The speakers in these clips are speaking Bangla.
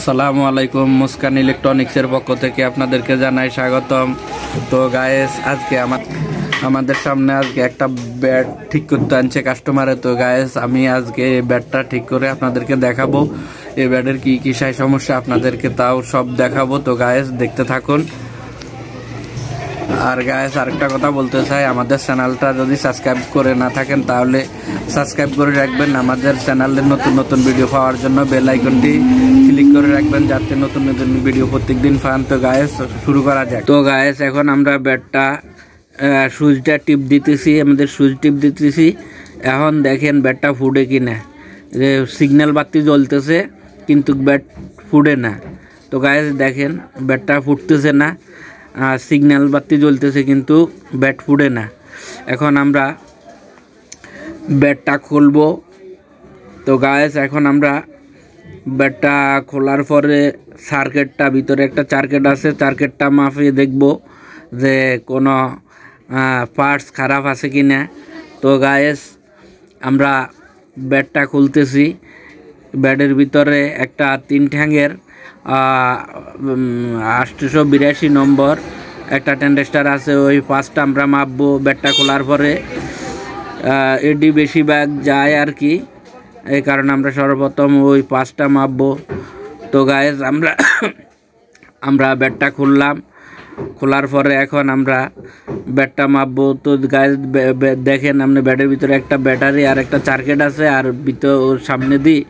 আসসালামু আলাইকুম, মুস্কান ইলেকট্রনিক্সের পক্ষ থেকে আপনাদেরকে জানাই স্বাগতম। তো গায়েস, আজকে আমাদের সামনে একটা ব্যাট ঠিক করতে আনছে কাস্টমারে। তো গায়েস, আমি আজকে এই ব্যাটটা ঠিক করে আপনাদেরকে দেখাবো। এই ব্যাটের কি কি সমস্যা আপনাদেরকে তাও সব দেখাবো। তো গায়েস, দেখতে থাকুন। আর গায়েস, আরেকটা কথা বলতে চাই, আমাদের চ্যানেলটা যদি সাবস্ক্রাইব করে না থাকেন তাহলে সাবস্ক্রাইব করে রাখবেন। আমাদের চ্যানেলের নতুন নতুন ভিডিও পাওয়ার জন্য বেল আইকনটি ক্লিক করে রাখবেন, যাতে নতুন নতুন ভিডিও প্রত্যেকদিন পান। তো গায়েস, শুরু করা যাক। তো গায়েস, এখন আমরা ব্যাটটা সুইচটা টিপ দিতেছি, আমাদের সুইচ টিপ দিতেছি। এখন দেখেন ব্যাটটা ফুটে কিনা, যে সিগন্যাল বাতি জ্বলতেছে কিন্তু ব্যাট ফুটে না। তো গায়েস দেখেন, ব্যাটটা ফুটতেছে না, সিগন্যাল বাতি জ্বলতেছে কিন্তু ব্যাট ফুটে না। এখন আমরা ব্যাটটা খুলবো। তো গায়েস, এখন আমরা ব্যাটটা খোলার পরে সার্কিটটা, ভিতরে একটা সার্কিট আছে, সার্কিটটা মাপিয়ে দেখব যে কোনো পার্টস খারাপ আছে কি না। তো গায়েস, আমরা ব্যাটটা খুলতেছি। ব্যাটের ভিতরে একটা 3 ঠ্যাঙের 882 নম্বর একটা টেন্ডেস্টার আছে, ওই 5টা আমরা মাপবো ব্যাটটা খোলার পরে। এডি বেশিরভাগ যায় আর কি, এই কারণে আমরা সর্বপ্রথম ওই 5টা মাপবো। তো গায়েস, আমরা ব্যাটটা খুললাম। খোলার পরে এখন আমরা ব্যাটটা মাপবো। তো গায়েস দেখেন, আপনি ব্যাটের ভিতরে একটা ব্যাটারি আর একটা সার্কিট আছে, আর ওর সামনে দিয়ে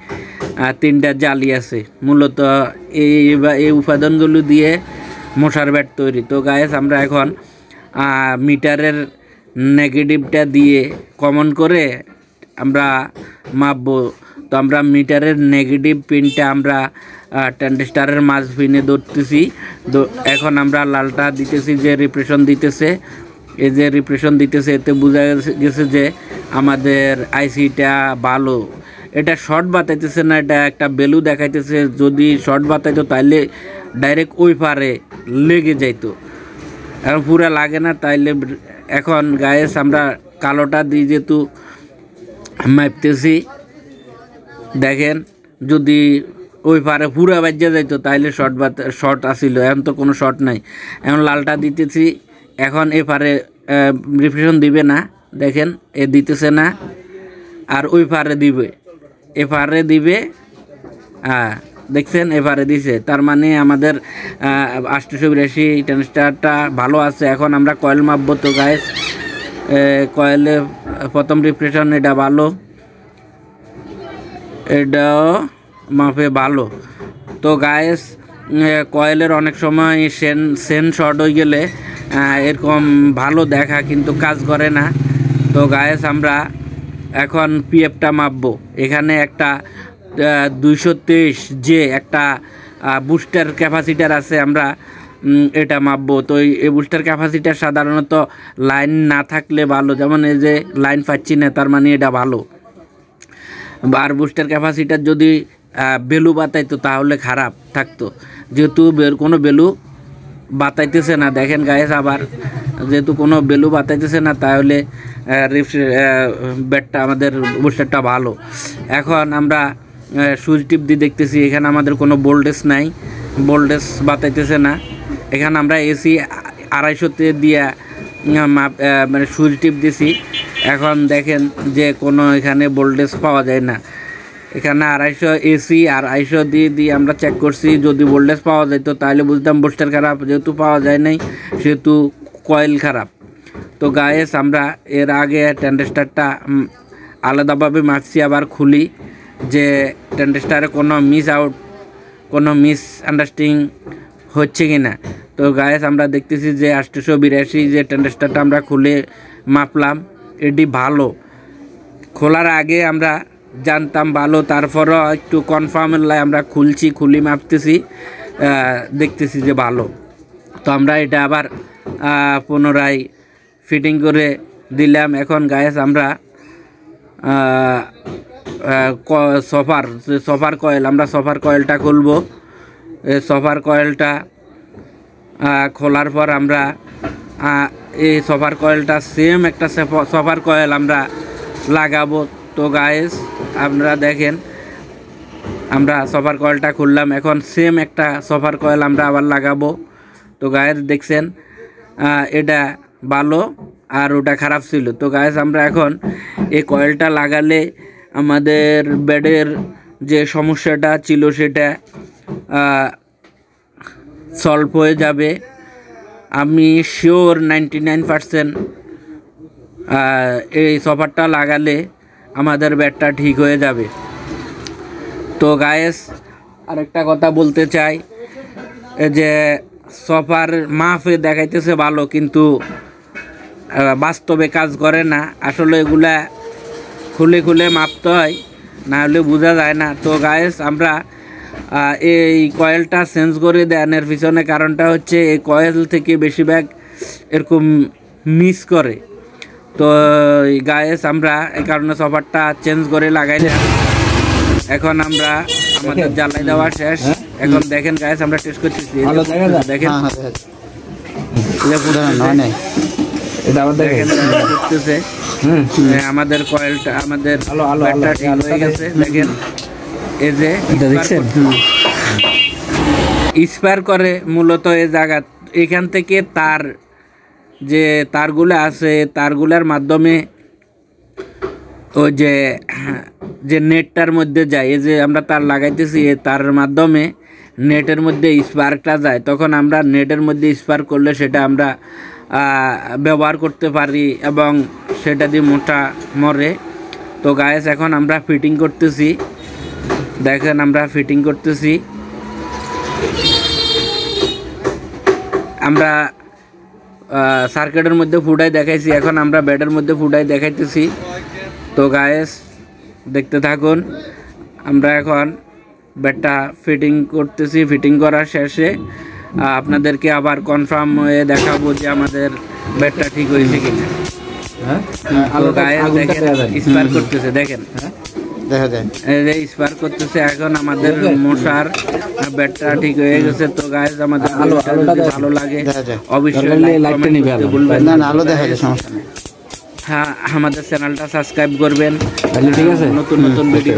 3টা জালি আছে। মূলত এই উপাদানগুলো দিয়ে মশার ব্যাট তৈরি। তো গায়েস, আমরা এখন মিটারের নেগেটিভটা দিয়ে কমন করে আমরা মাপবো। তো আমরা মিটারের নেগেটিভ পিনটা আমরা টেন্ডেস্টারের মাঝ পিনে ধরতেছি। এখন আমরা লালটা দিতেছি, যে রিপ্রেশন দিতেছে, এই যে রিপ্রেশন দিতেছে, এতে বোঝা গেছে যে আমাদের আইসিটা ভালো। এটা শর্ট বাতাইতেছে না, এটা একটা বেলু দেখাইতেছে। যদি শর্ট বাতাইতো তাইলে ডাইরেক্ট ওই পারে লেগে যাইতো, এখন পুরা লাগে না। তাইলে এখন গায়েস, আমরা কালোটা দিয়ে যেহেতু মাপতেছি, দেখেন যদি ওই পারে পুরা বাজ্যা যাইতো তাইলে শর্ট আসিল, এখন তো কোনো শর্ট নাই। এখন লালটা দিতেছি, এখন এ পারে রিফ্রেশন দিবে না, দেখেন এ দিতেছে না, আর ওই পারে দিবে, এ পারে দিবে। দেখছেন, এবারে দিছে, তার মানে আমাদের 882 টেন্ডেস্টারটা ভালো আছে। এখন আমরা কয়েল মাপবো। তো গায়েস, কয়েলে প্রথম রিপ্রেশন এটা ভালো, এটাও মাপে ভালো। তো গায়েস, কয়েলের অনেক সময় সেন শর্ট হয়ে গেলে এরকম ভালো দেখা কিন্তু কাজ করে না। তো গায়েস, আমরা এখন পিএফটা মাপবো। এখানে একটা 223 যে একটা বুস্টার ক্যাপাসিটার আছে, আমরা এটা মাপবো। তো এই বুস্টার ক্যাপাসিটার সাধারণত লাইন না থাকলে ভালো, যেমন এই যে লাইন পাচ্ছি না, তার মানে এটা ভালো। আর বুস্টার ক্যাপাসিটার যদি বেলু বাতাইতো তাহলে খারাপ থাকতো, যেহেতু কোনো বেলু বাতাইতেছে না। দেখেন গায়েস, আবার যেহেতু কোনো বেলু বাতাইতেছে না, তাহলে ব্যাটটা আমাদের বুস্টারটা ভালো। এখন আমরা সুইচ টিপ দিয়ে দেখতেছি, এখানে আমাদের কোনো ভোল্টেজ নাই, ভোল্টেজ বাতাইতেছে না। এখানে আমরা এসি 250-তে দিয়ে মানে সুইচ টিপ দিছি। এখন দেখেন যে কোনো এখানে ভোল্টেজ পাওয়া যায় না। এখানে 250 এসি আর 250 দিয়ে আমরা চেক করছি, যদি ভোল্টেজ পাওয়া যেত তাহলে বুঝতাম বুস্টার খারাপ, যেহেতু পাওয়া যায় নাই সেহেতু কয়েল খারাপ। তো গায়েস, আমরা এর আগে টেন্ডেস্টারটা আলাদাভাবে মাপছি, আবার খুলি যে টেন্ডেস্টারে কোনো কোনো মিস আন্ডারস্ট্যান্ডিং হচ্ছে কি না। তো গায়েস, আমরা দেখতেছি যে 882 যে টেন্ডেস্টারটা আমরা খুলে মাপলাম, এটি ভালো। খোলার আগে আমরা জানতাম ভালো, তারপরও একটু কনফার্মের লাই আমরা খুলি মাপতেছি, দেখতেছি যে ভালো। তো আমরা এটা আবার পুনরায় ফিটিং করে দিলাম। এখন গায়েস, আমরা সফার কয়েল, আমরা সফার কয়েলটা খুলবো। সফার কয়েলটা খোলার পর আমরা এই সফার কয়েলটা সেম একটা সফার কয়েল আমরা লাগাবো। তো গায়েস, আপনারা দেখেন আমরা সফার কয়েলটা খুললাম, এখন সেম একটা সফার কয়েল আমরা আবার লাগাবো। তো গায়েস দেখছেন এটা ভালো আর ওটা খারাপ ছিল। তো গায়েস আমরা এখন এই কয়েলটা লাগালে আমাদের বেডের যে সমস্যাটা ছিল সেটা সলভ হয়ে যাবে। আমি শিওর 99% এই সফারটা লাগালে আমাদের বেডটা ঠিক হয়ে যাবে। তো গায়েস আরেকটা কথা বলতে চাই, যে সফার মাপে দেখাইতেছে ভালো কিন্তু বাস্তবে কাজ করে না। আসলে এগুলা খুলে খুলে মাপতে হয়, না হলে বোঝা যায় না। তো গায়েস আমরা এই কয়েলটা চেঞ্জ করে দেওয়ার পিছনে কারণটা হচ্ছে এই কয়েল থেকে বেশিরভাগ এরকম মিস করে। তো গায়েস আমরা এই কারণে সফারটা চেঞ্জ করে লাগাইলাম। এখন আমরা আমাদের জ্বালাই দেওয়া শেষ। এখন দেখেন গায়েস আমরা টেস্ট করতেছি, দেখেন আমাদের কয়েলটা আমাদের ঠিক হয়ে গেছে। দেখেন এই যে স্পার করে মূলত এই জায়গা, এখান থেকে তার যে তারগুলো আছে তারগুলার মাধ্যমে ওই যে নেটটার মধ্যে যায়, এই যে আমরা তার লাগাইতেছি তার মাধ্যমে নেটের মধ্যে স্পার্কটা যায়। তখন আমরা নেটের মধ্যে স্পার্ক করলে সেটা আমরা ব্যবহার করতে পারি এবং সেটা দিয়ে মোটা মরে। তো গায়েস এখন আমরা ফিটিং করতেছি, দেখেন আমরা ফিটিং করতেছি। আমরা সার্কিটের মধ্যে ফুটাই দেখাইছি, এখন আমরা বেডের মধ্যে ফুটাই দেখাইতেছি। তো গায়েস দেখতে থাকুন, আমরা এখন বেডটা ফিটিং করতেছি। ফিটিং করার শেষে আপনাদেরকে আবার কনফার্ম হয়ে দেখাবো যে আমাদের বেডটা ঠিক হয়েছে কিনা। তো গায়েস দেখেন স্পার করতেছে, দেখেন স্পার করতেছে। এখন আমাদের মশার বেডটা ঠিক হয়ে গেছে। তো গায়েস আমাদের ভালো লাগে অবশ্যই হ্যাঁ আমাদের চ্যানেলটা সাবস্ক্রাইব করবেন, ঠিক আছে, নতুন নতুন ভিডিও।